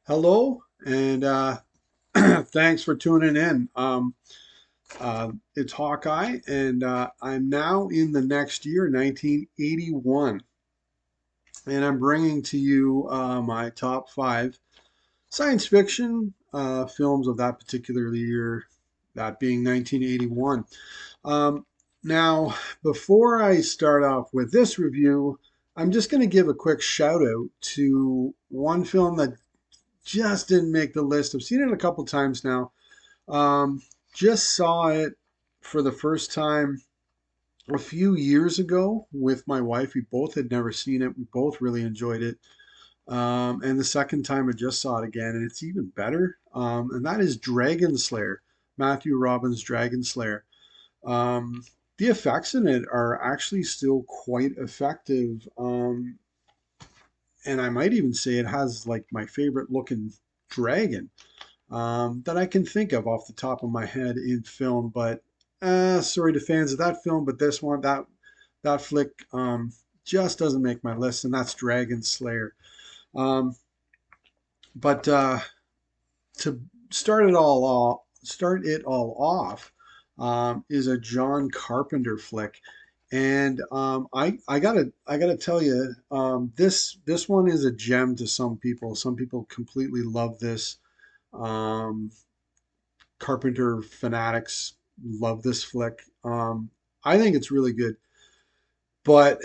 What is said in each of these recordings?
Hello, and thanks for tuning in. It's Hawkeye, and I'm now in the next year, 1981, and I'm bringing to you my top five science fiction films of that particular year, that being 1981. Um, Now, before I start off with this review, I'm just going to give a quick shout out to one film that just didn't make the list. I've seen it a couple times now. Um, just saw it for the first time a few years ago with my wife. We both had never seen it. We both really enjoyed it. And the second time I just saw it again, and it's even better. And that is Dragon Slayer, Matthew Robbins' Dragon Slayer. Um, the effects in it are actually still quite effective. And I might even say it has like my favorite looking dragon that I can think of off the top of my head in film. But sorry to fans of that film, but this one, that flick, just doesn't make my list, and that's Dragon Slayer. Um, but to start it all off, is a John Carpenter flick. And I gotta tell you, this one is a gem to some people. Some people completely love this. Um, Carpenter fanatics love this flick. I think it's really good, but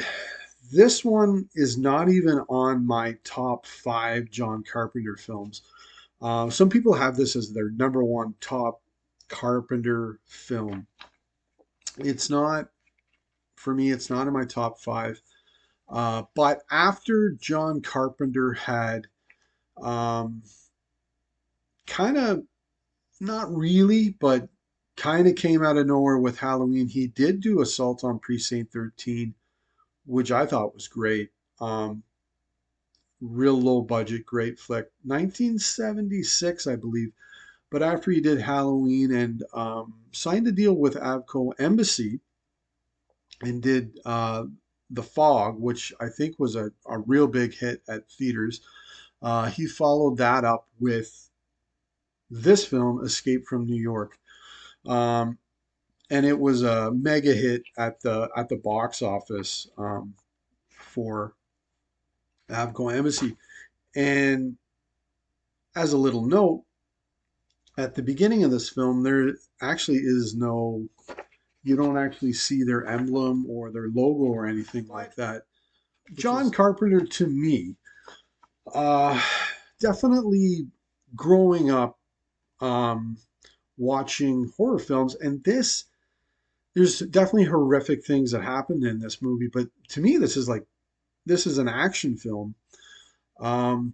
this one is not even on my top five John Carpenter films. Some people have this as their number one top Carpenter film. It's not, for me, it's not in my top five. But after John Carpenter had um, kind of, not really, but kind of came out of nowhere with Halloween, he did do Assault on Precinct 13, which I thought was great. Um, Real low budget, great flick. 1976, I believe. But after he did Halloween and signed a deal with Avco Embassy and did The Fog, which I think was a real big hit at theaters, he followed that up with this film, Escape from New York. Um, and it was a mega hit at the box office for Avco Embassy. And as a little note, at the beginning of this film, there actually is no, you don't actually see their emblem or their logo or anything like that. John Carpenter, to me, uh, definitely growing up um, watching horror films, and there's definitely horrific things that happened in this movie, but to me, this is an action film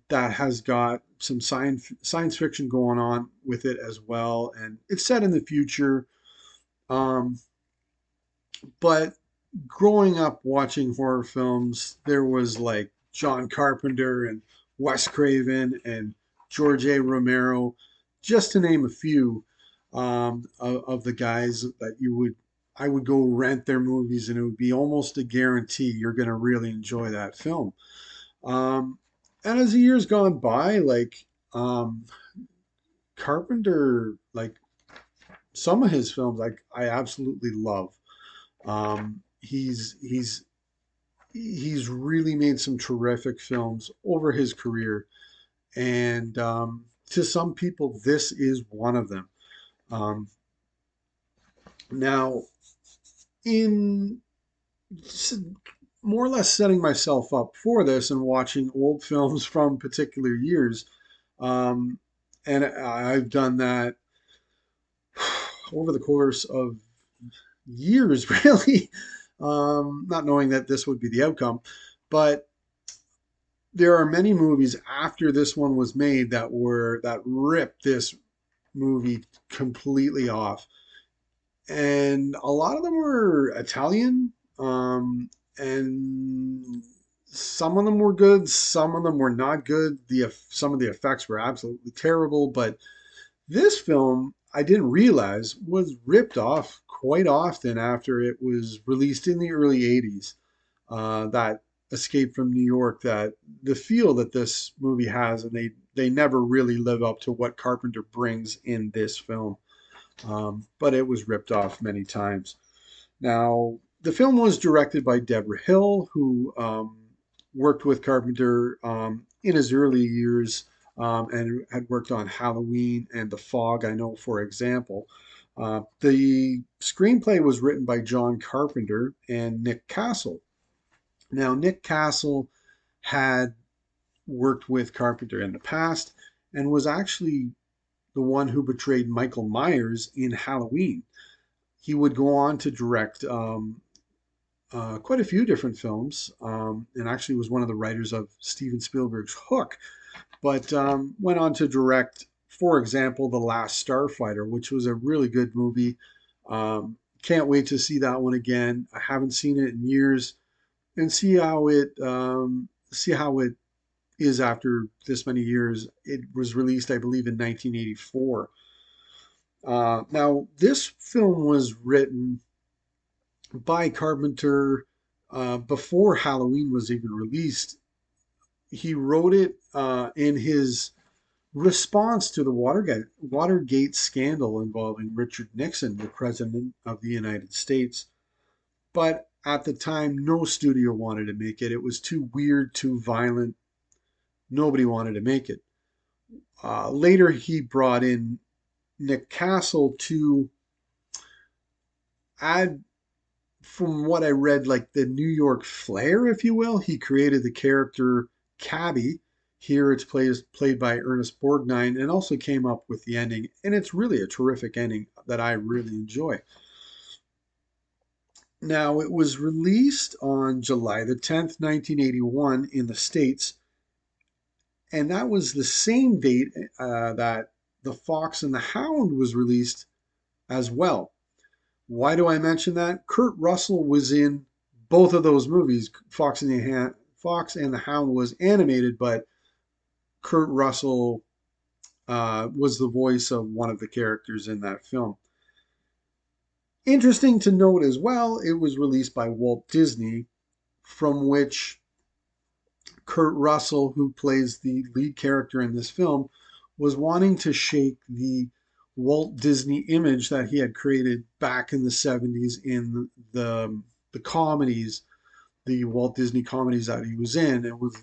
that has got some science fiction going on with it as well, and it's set in the future. Um, but growing up watching horror films, there was like John Carpenter and Wes Craven and George A. Romero, just to name a few of the guys that I would go rent their movies, and it would be almost a guarantee you're going to really enjoy that film. Um, and as the years gone by, um, Carpenter, like some of his films, like I absolutely love. He's really made some terrific films over his career, and to some people, this is one of them. Um, Now, in more or less setting myself up for this and watching old films from particular years, um, and I've done that over the course of years, really, not knowing that this would be the outcome, but there are many movies after this one was made that ripped this movie completely off, and a lot of them were Italian, and some of them were good, some of them were not good. Some of the effects were absolutely terrible, but this film I didn't realize was ripped off quite often after it was released in the early '80s. That Escape from New York, that the feel that this movie has, and they never really live up to what Carpenter brings in this film. But it was ripped off many times. Now, the film was directed by Deborah Hill, who worked with Carpenter in his early years, and had worked on Halloween and The Fog, I know, for example. The screenplay was written by John Carpenter and Nick Castle. Now, Nick Castle had worked with Carpenter in the past and was actually the one who portrayed Michael Myers in Halloween. He would go on to direct quite a few different films, and actually was one of the writers of Steven Spielberg's Hook, but went on to direct, for example, The Last Starfighter, which was a really good movie. Can't wait to see that one again. I haven't seen it in years, and see how it is after this many years. It was released, I believe, in 1984. Now, this film was written by Carpenter before Halloween was even released. He wrote it in his response to the Watergate scandal involving Richard Nixon, the President of the United States. But at the time, no studio wanted to make it. It was too weird, too violent. Nobody wanted to make it. Later, he brought in Nick Castle to add, from what I read, like the New York flair, if you will. He created the character Cabby. Here it's played by Ernest Borgnine, and also came up with the ending. And it's really a terrific ending that I really enjoy. Now, it was released on July the 10th, 1981 in the States. And that was the same date that The Fox and the Hound was released as well. Why do I mention that? Kurt Russell was in both of those movies. Fox and the Hound was animated, but Kurt Russell was the voice of one of the characters in that film. Interesting to note as well, it was released by Walt Disney, from which Kurt Russell, who plays the lead character in this film, was wanting to shake the Walt Disney image that he had created back in the 70s in the comedies, the Walt Disney comedies that he was in, and was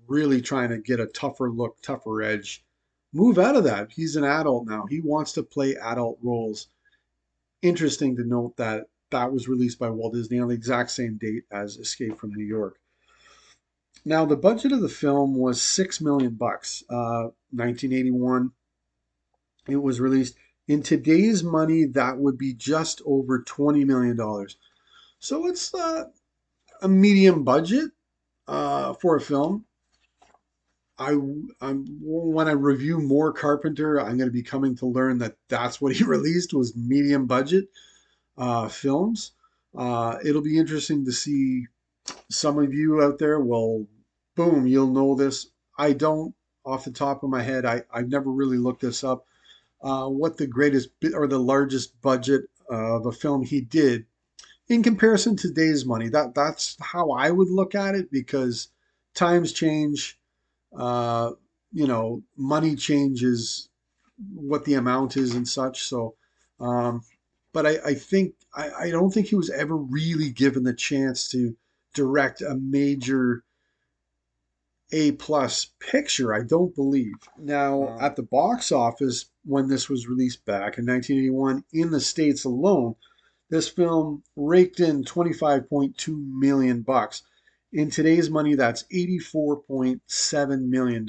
really trying to get a tougher look, tougher edge. Move out of that. He's an adult now. He wants to play adult roles. Interesting to note that that was released by Walt Disney on the exact same date as Escape from New York. Now, the budget of the film was $6 million. 1981. It was released. In today's money, that would be just over $20 million. So it's a medium budget for a film. When I review more Carpenter, I'm going to be coming to learn that that's what he released, was medium budget films. It'll be interesting to see. Some of you out there will, boom, you'll know this. I don't, off the top of my head. I've never really looked this up. What the greatest or the largest budget of a film he did in comparison to today's money. That's how I would look at it, because times change. Uh, money changes what the amount is and such. So, um, but I don't think he was ever really given the chance to direct a major A-plus picture. I don't believe. Now, at the box office, when this was released back in 1981 in the States alone, this film raked in 25.2 million bucks. In today's money, that's $84.7 million.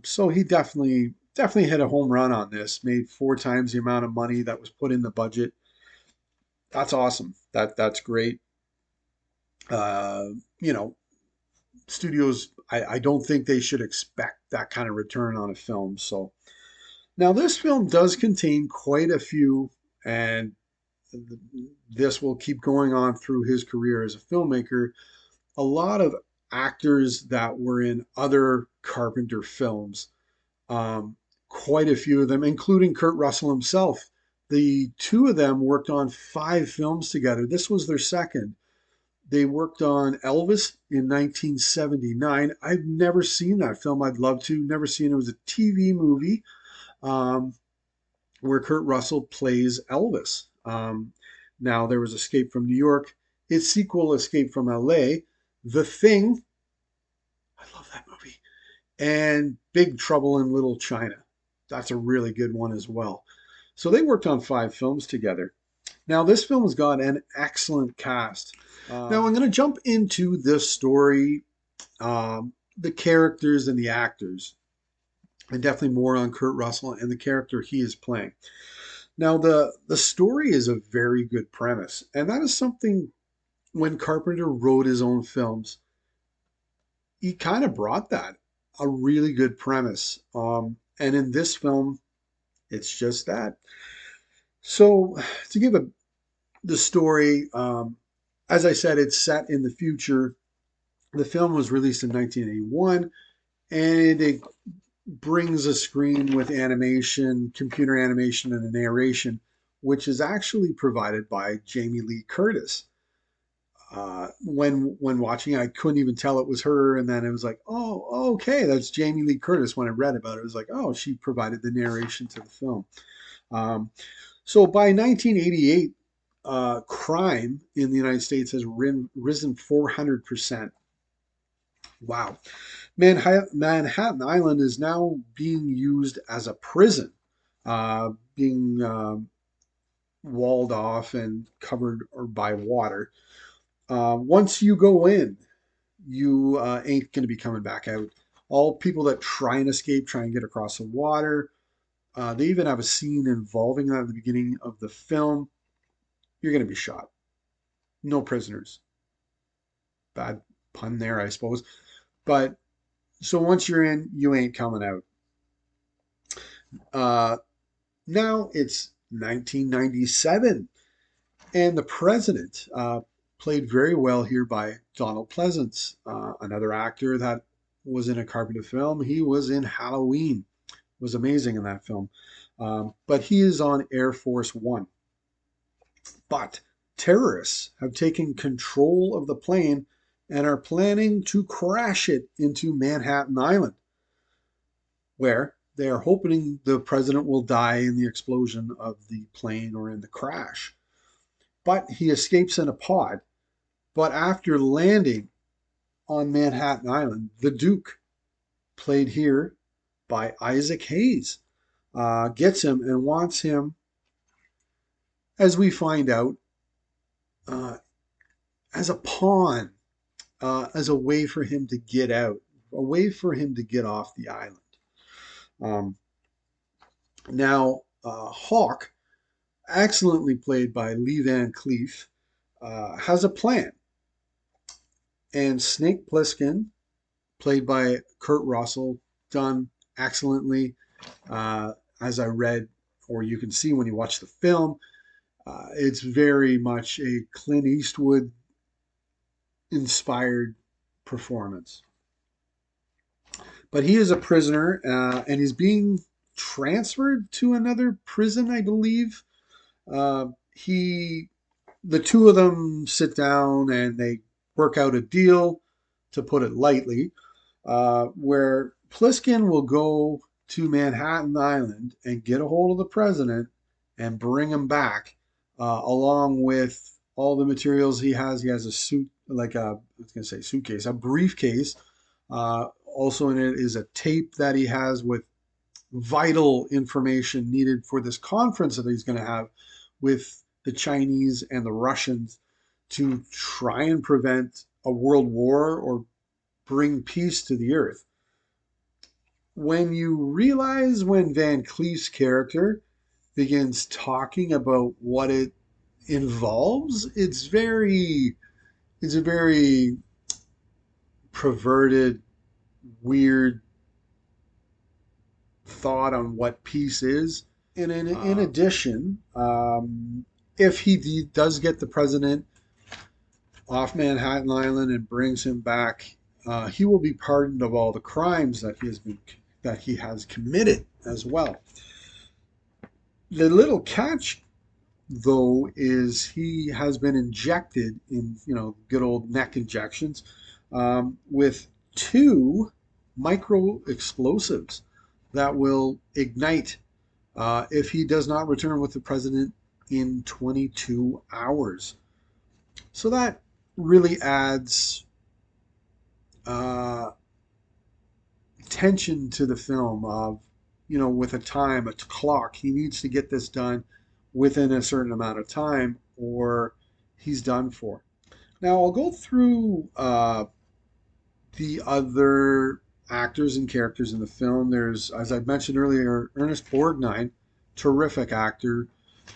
So he definitely hit a home run on this. Made 4 times the amount of money that was put in the budget. That's awesome. That's great. Uh, you know, Studios, I don't think they should expect that kind of return on a film. So now this film does contain quite a few, and this will keep going on through his career as a filmmaker, a lot of actors that were in other Carpenter films. Um, Quite a few of them, including Kurt Russell himself. The two of them worked on 5 films together. This was their second. They worked on Elvis in 1979. I've never seen that film. I'd love to. Never seen it. It was a TV movie um, where Kurt Russell plays Elvis. Now, there was Escape from New York. Its sequel, Escape from LA. The Thing. I love that movie. And Big Trouble in Little China. That's a really good one as well. So they worked on 5 films together. Now, this film has got an excellent cast. Now, I'm going to jump into this story, the characters and the actors, and definitely more on Kurt Russell and the character he is playing. Now, the story is a very good premise, and that is something when Carpenter wrote his own films, he kind of brought that a really good premise. And in this film, it's just that. So, to give the story, as I said, it's set in the future. The film was released in 1981, and it brings a screen with animation, computer animation, and a narration, which is actually provided by Jamie Lee Curtis. When watching, I couldn't even tell it was her, and then it was like, oh, okay, that's Jamie Lee Curtis. When I read about it, it was like, oh, she provided the narration to the film. Um, so by 1988, crime in the United States has risen 400%. Wow. Manhattan Island is now being used as a prison, being walled off and covered by water. Once you go in, you ain't going to be coming back out. All people that try and escape try and get across the water. They even have a scene involving that at the beginning of the film. You're going to be shot. No prisoners. Bad pun there, I suppose. But so once you're in, you ain't coming out. Uh, Now it's 1997, and the president, played very well here by Donald Pleasance, another actor that was in a Carpenter film. He was in Halloween, was amazing in that film. But he is on Air Force One. But terrorists have taken control of the plane and are planning to crash it into Manhattan Island, where they are hoping the president will die in the explosion of the plane or in the crash. But he escapes in a pod. But after landing on Manhattan Island, the Duke, played here by Isaac Hayes, gets him and wants him, as we find out, uh, as a pawn, as a way for him to get out, a way for him to get off the island. Um, Now, Hawk, excellently played by Lee Van Cleef, has a plan. And Snake Plissken, played by Kurt Russell, done excellently. As I read, or you can see when you watch the film, it's very much a Clint Eastwood inspired performance. But he is a prisoner, and he's being transferred to another prison, I believe. He, the two of them sit down and they work out a deal, to put it lightly, where Pliskin will go to Manhattan Island and get a hold of the president and bring him back, along with all the materials he has. He has a suit, like a, I was going to say suitcase, a briefcase. Also in it is a tape that he has with vital information needed for this conference that he's going to have with the Chinese and the Russians to try and prevent a world war or bring peace to the earth. When you realize when Van Cleef's character begins talking about what it involves, it's a very perverted, weird thought on what peace is. And in addition, if he does get the president off Manhattan Island and brings him back, he will be pardoned of all the crimes that he has committed as well. The little catch though, is he has been injected in, good old neck injections, with two micro explosives that will ignite if he does not return with the president in 22 hours. So that really adds uh, tension to the film of, with a time, a clock. He needs to get this done within a certain amount of time or he's done for. Now, I'll go through the other actors and characters in the film. There's, as I mentioned earlier, Ernest Borgnine, terrific actor,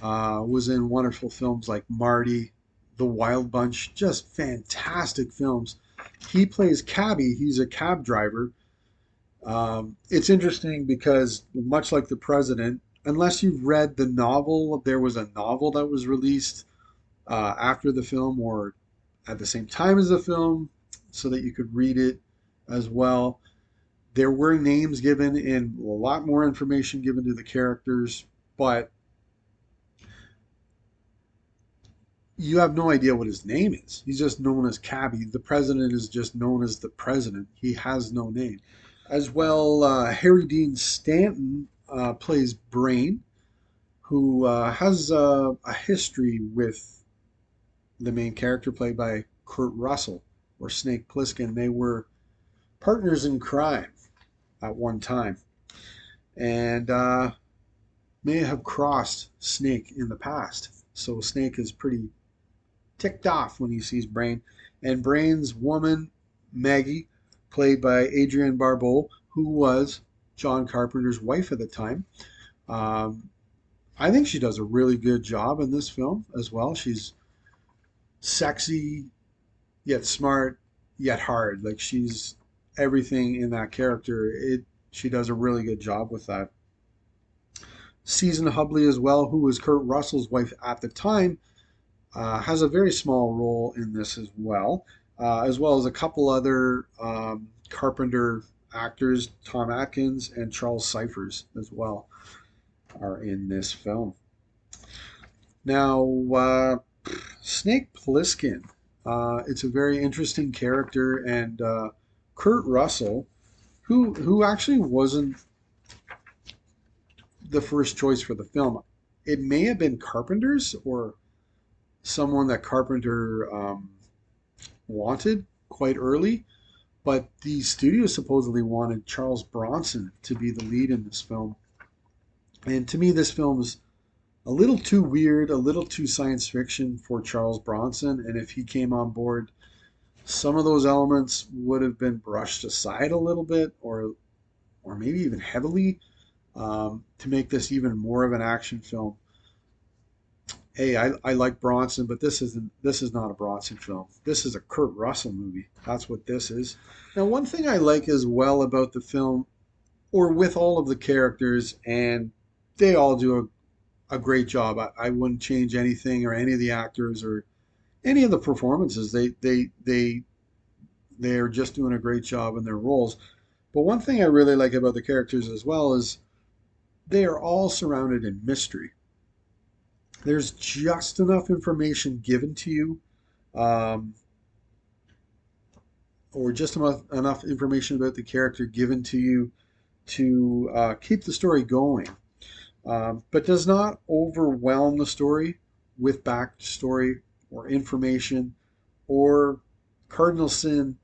was in wonderful films like Marty, The Wild Bunch, just fantastic films. He plays Cabby. He's a cab driver. It's interesting because, much like the president, unless you've read the novel, there was a novel that was released after the film or at the same time as the film so that you could read it as well. There were names given and a lot more information given to the characters, but you have no idea what his name is. He's just known as Cabby. The president is just known as the president. He has no name. As well, Harry Dean Stanton plays Brain, who has a history with the main character played by Kurt Russell or Snake Plissken. They were partners in crime at one time and may have crossed Snake in the past. So Snake is pretty ticked off when he sees Brain. And Brain's woman, Maggie, played by Adrienne Barbeau, who was John Carpenter's wife at the time. Um, I think she does a really good job in this film as well. She's sexy, yet smart, yet hard. Like she's everything in that character. She does a really good job with that. Susan Hubley as well, who was Kurt Russell's wife at the time, has a very small role in this as well as a couple other Carpenter actors, Tom Atkins and Charles Cyphers as well, are in this film. Now, Snake Plissken, it's a very interesting character, and Kurt Russell, who actually wasn't the first choice for the film. It may have been Carpenter's or someone that Carpenter wanted quite early, but the studio supposedly wanted Charles Bronson to be the lead in this film. And to me, this film is a little too weird, a little too science fiction for Charles Bronson. And if he came on board, some of those elements would have been brushed aside a little bit, or maybe even heavily, to make this even more of an action film. Hey, I like Bronson, but this is not a Bronson film. This is a Kurt Russell movie. That's what this is. Now, one thing I like as well about the film, or with all of the characters, and they all do a great job. I wouldn't change anything or any of the actors or any of the performances. They're just doing a great job in their roles. But one thing I really like about the characters as well is they are all surrounded in mystery. There's just enough information given to you, um, or just enough information about the character given to you to keep the story going, but does not overwhelm the story with backstory or information or cardinal sin.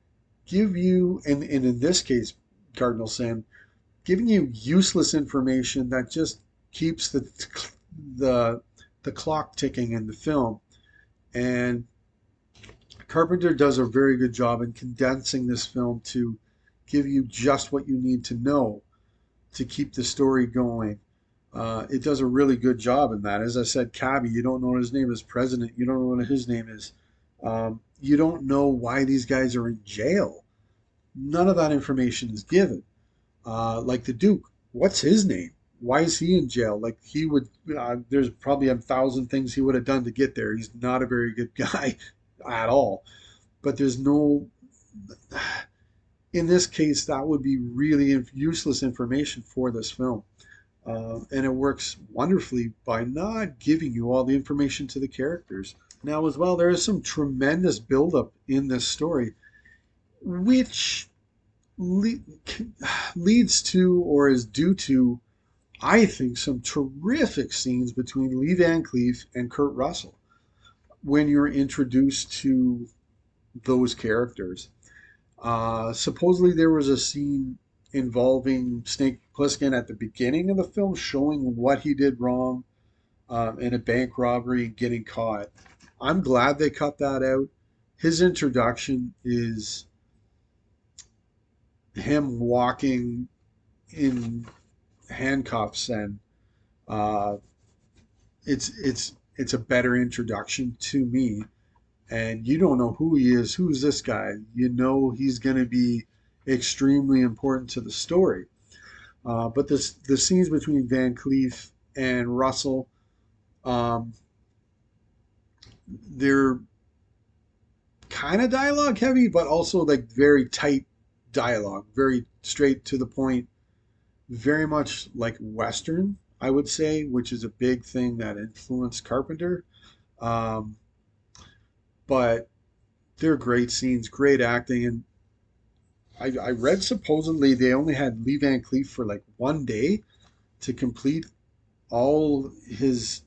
Give you, and in this case, cardinal sin, giving you useless information that just keeps the the clock ticking in the film. And Carpenter does a very good job in condensing this film to give you just what you need to know to keep the story going. It does a really good job in that. As I said, Cabby, you don't know what his name is. President, you don't know what his name is. You don't know why these guys are in jail. None of that information is given. Like the Duke, what's his name? Why is he in jail? Like he would, there's probably 1,000 things he would have done to get there. He's not a very good guy at all. But there's no, in this case, that would be really useless information for this film. And it works wonderfully by not giving you all the information to the characters. Now, as well, there is some tremendous buildup in this story, which le- leads to or is due to, I think, some terrific scenes between Lee Van Cleef and Kurt Russell when you're introduced to those characters. Supposedly, there was a scene involving Snake Plissken at the beginning of the film showing what he did wrong in a bank robbery and getting caught. I'm glad they cut that out. His introduction is him walking in handcuffs, and uh, it's a better introduction to me. And you don't know who he is. Who's this guy? You know he's going to be extremely important to the story. But the scenes between Van Cleef and Russell, um, they're kind of dialogue heavy, but also like very tight dialogue, very straight to the point, very much like Western, I would say, which is a big thing that influenced Carpenter. Um, but they're great scenes, great acting, and I read supposedly they only had Lee Van Cleef for like one day to complete all his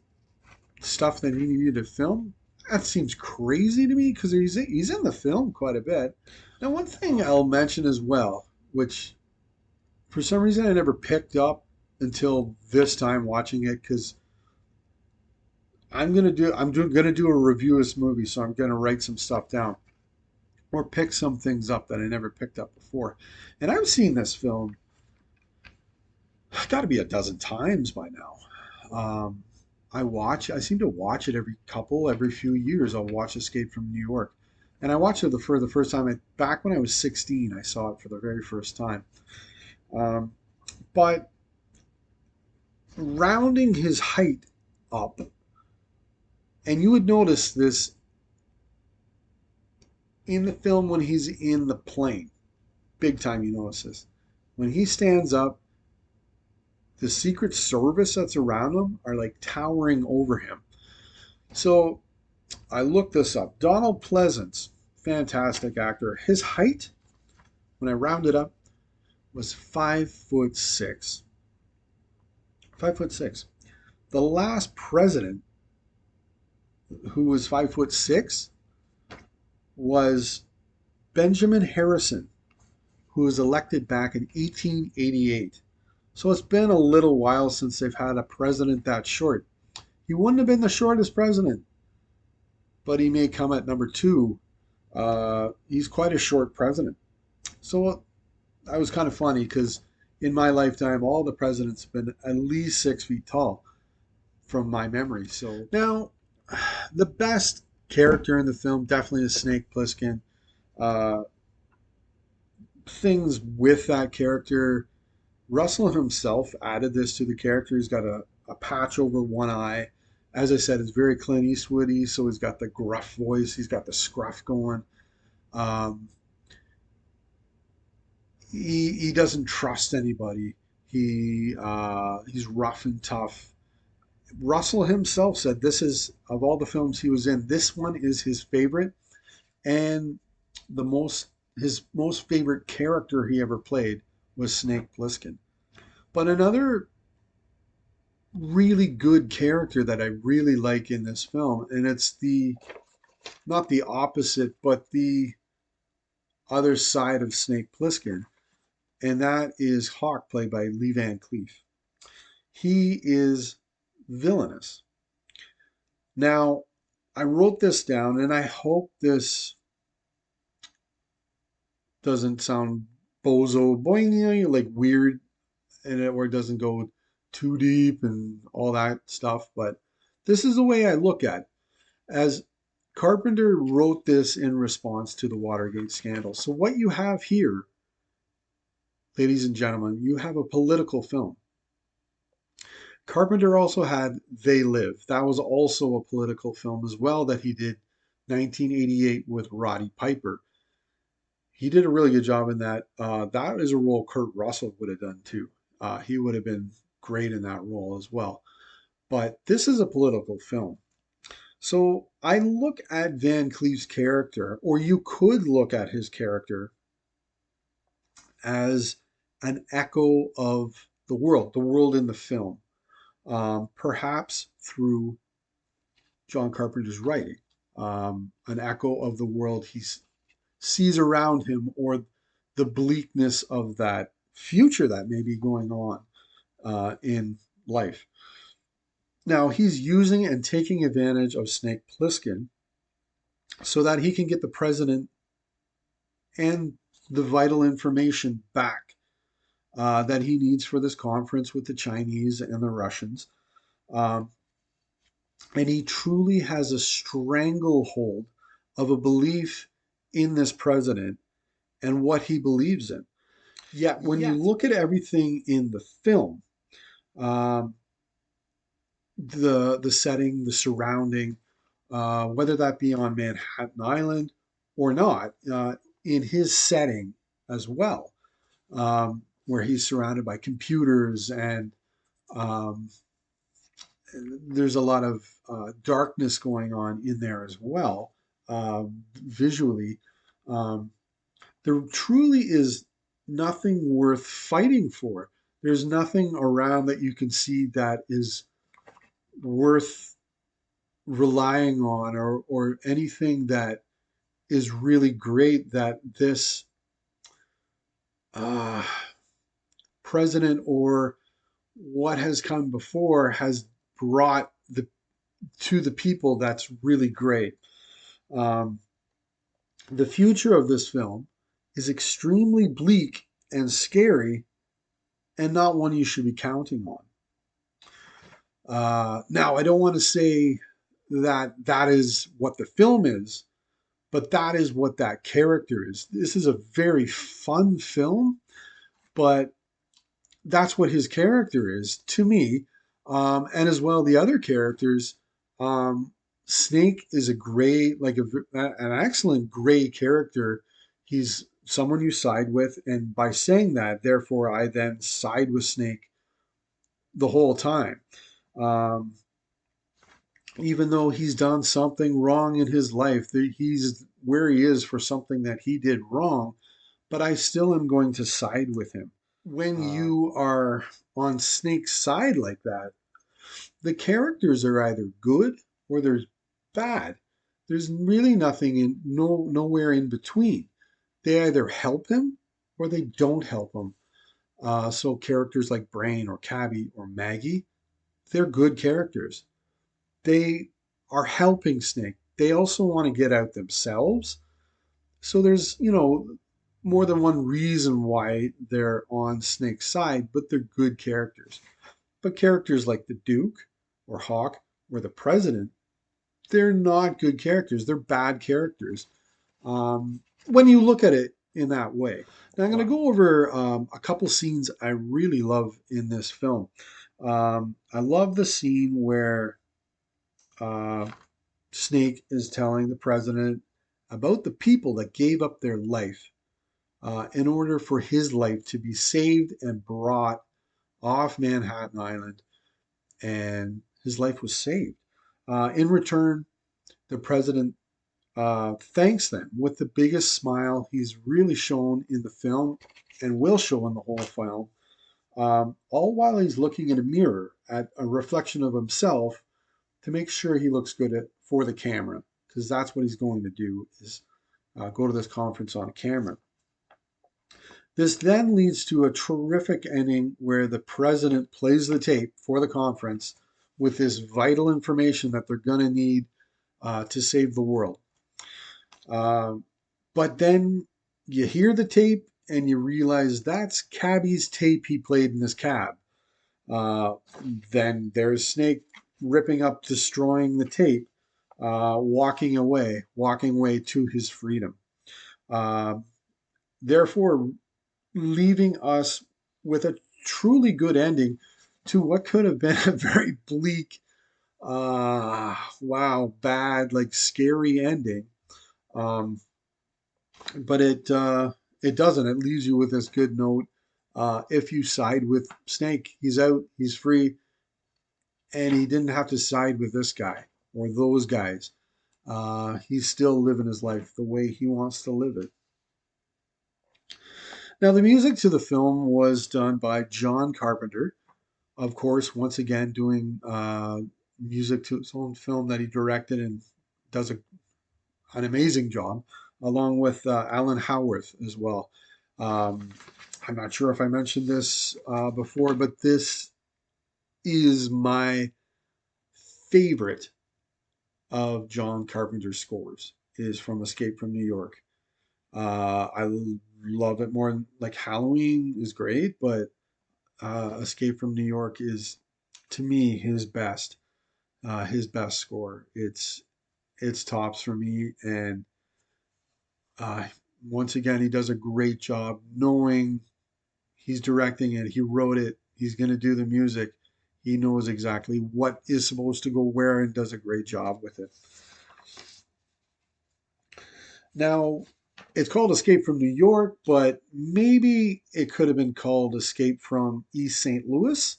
stuff that he needed to film. That seems crazy to me because he's in the film quite a bit. Now, one thing I'll mention as well, which for some reason I never picked up until this time watching it, because gonna do a review of this movie, so I'm gonna write some stuff down or pick some things up that I never picked up before. And I've seen this film got to be a dozen times by now. Um, I seem to watch it every few years. I'll watch Escape from New York. And I watched it for the first time back when I was 16. I saw it for the very first time. Um, but rounding his height up, and you would notice this in the film when he's in the plane. Big time, you notice this. When he stands up, the Secret Service that's around him are like towering over him. So I looked this up. Donald Pleasance, fantastic actor. His height, when I rounded up, was 5'6". 5'6". The last president who was 5'6" was Benjamin Harrison, who was elected back in 1888. So it's been a little while since they've had a president that short. He wouldn't have been the shortest president, but he may come at number two. He's quite a short president. So that was kind of funny because in my lifetime, all the presidents have been at least 6 feet tall from my memory. So now, the best character in the film definitely is Snake Plissken. Uh, Things with that character, Russell himself added this to the character. He's got a patch over one eye. As I said, it's very Clint Eastwoody, so he's got the gruff voice, he's got the scruff going. Um, he doesn't trust anybody. He's rough and tough. Russell himself said this is, of all the films he was in, this one is his favorite, and the most his most favorite character he ever played was Snake Plissken. But another really good character that I really like in this film, and it's the not the opposite, but the other side of Snake Plissken, and that is Hawk, played by Lee Van Cleef. He is villainous. Now, I wrote this down, and I hope this doesn't sound bozo boing, like weird, and or it doesn't go too deep and all that stuff. But this is the way I look at it. As Carpenter wrote this in response to the Watergate scandal. So what you have here, ladies and gentlemen, you have a political film. Carpenter also had They Live. That was also a political film as well that he did 1988 with Roddy Piper. He did a really good job in that. That is a role Kurt Russell would have done too. He would have been great in that role as well. But this is a political film. So I look at Van Cleef's character, or you could look at his character as an echo of the world in the film, perhaps through John Carpenter's writing, an echo of the world he sees around him, or the bleakness of that future that may be going on in life. Now, he's using and taking advantage of Snake Plissken so that he can get the president and the vital information back that he needs for this conference with the Chinese and the Russians. Um, and he truly has a stranglehold of a belief in this president and what he believes in. Yet, when you look at everything in the film, um, the setting, the surrounding, whether that be on Manhattan Island or not, in his setting as well, where he's surrounded by computers um, there's a lot of darkness going on in there as well, visually. Um, there truly is nothing worth fighting for. There's nothing around that you can see that is worth relying on, or anything that is really great that this uh, president or what has come before has brought to the people that's really great. Um, the future of this film is extremely bleak and scary, and not one you should be counting on. Now, I don't want to say that that is what the film is, but that is what that character is. This is a very fun film, but that's what his character is to me. And as well, the other characters. Um, Snake is a great, like an excellent gray character. He's someone you side with, and by saying that, therefore, I then side with Snake the whole time. Um, Even though he's done something wrong in his life, that he's where he is for something that he did wrong, but I still am going to side with him. When you are on Snake's side like that, the characters are either good or they're bad. There's really nothing in nowhere in between. They either help him or they don't help him. So characters like Brain or Cabby or Maggie, they're good characters. They are helping Snake. They also want to get out themselves. So there's, more than one reason why they're on Snake's side, but they're good characters. But characters like the Duke or Hawk or the President, they're not good characters. They're bad characters when you look at it in that way. Now, I'm going to go over a couple scenes I really love in this film. I love the scene where uh, Snake is telling the president about the people that gave up their life in order for his life to be saved and brought off Manhattan Island, and his life was saved. In return, the president thanks them with the biggest smile he's really shown in the film and will show in the whole film, all while he's looking in a mirror at a reflection of himself to make sure he looks good for the camera, because that's what he's going to do is go to this conference on camera. This then leads to a terrific ending where the president plays the tape for the conference with this vital information that they're going to need to save the world. But then you hear the tape and you realize that's Cabby's tape he played in his cab. Uh, then there's Snake ripping up, destroying the tape, walking away to his freedom. Uh, Therefore, leaving us with a truly good ending to what could have been a very bleak, wow, bad, like scary ending. Um, but it doesn't. It leaves you with this good note If you side with Snake, he's out, he's free, and he didn't have to side with this guy or those guys. He's still living his life the way he wants to live it. Now, the music to the film was done by John Carpenter, of course, once again doing music to his own film that he directed and does an amazing job, along with Alan Howarth as well. Um, I'm not sure if I mentioned this before, but this is my favorite of John Carpenter's scores. Is from Escape from New York. I love it more. Like Halloween is great, but Escape from New York is, to me, his best score. It's tops for me, and uh, once again, he does a great job knowing he's directing it. He wrote it. He's going to do the music. He knows exactly what is supposed to go where and does a great job with it. Now, it's called Escape from New York, but maybe it could have been called Escape from East St. Louis.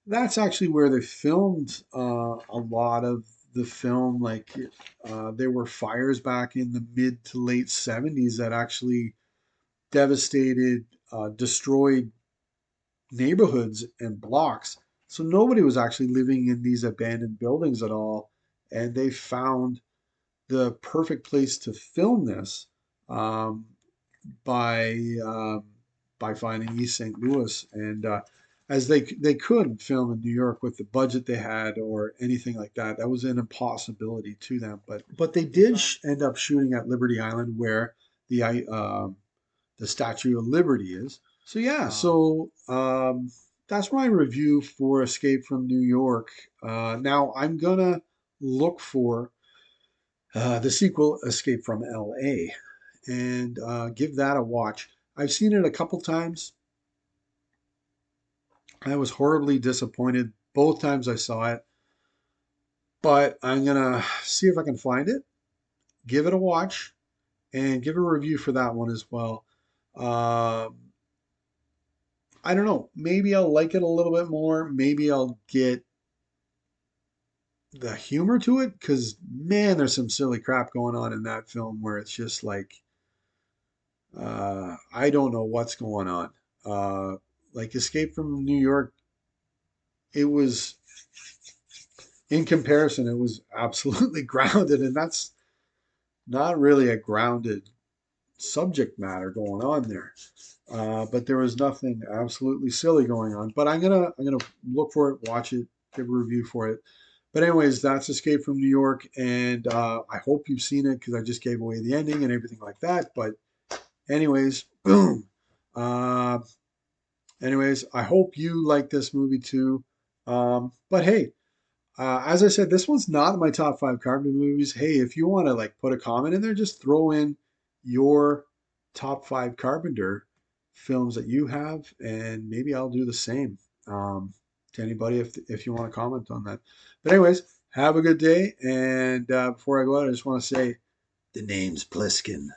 That's actually where they filmed a lot of the film. Like there were fires back in the mid to late 70s that actually devastated, destroyed neighborhoods and blocks. So nobody was actually living in these abandoned buildings at all. And they found the perfect place to film this um, by um, by finding East St. Louis, and as they could film in New York with the budget they had or anything like that. That was an impossibility to them, but they did end up shooting at Liberty Island where the the Statue of Liberty is. So yeah, that's my review for Escape from New York. Now I'm gonna look for the sequel, Escape from L.A., and give that a watch. I've seen it a couple times. I was horribly disappointed both times I saw it, but I'm gonna see if I can find it, give it a watch, and give a review for that one as well. Um, I don't know. Maybe I'll like it a little bit more. Maybe I'll get the humor to it because man, there's some silly crap going on in that film where it's just like I don't know what's going on. Uh, like Escape from New York, it was in comparison, it was absolutely grounded, and that's not really a grounded subject matter going on there. But there was nothing absolutely silly going on. But I'm gonna look for it, watch it, give a review for it. But anyways, that's Escape from New York, and I hope you've seen it because I just gave away the ending and everything like that. But anyways, boom. Uh, anyways, I hope you like this movie too. But hey, as I said, this one's not in my top five Carpenter movies. Hey, if you want to like put a comment in there, just throw in your top five Carpenter films that you have, and maybe I'll do the same to anybody if you want to comment on that. But anyways, have a good day. And before I go out, I just want to say the name's Pliskin.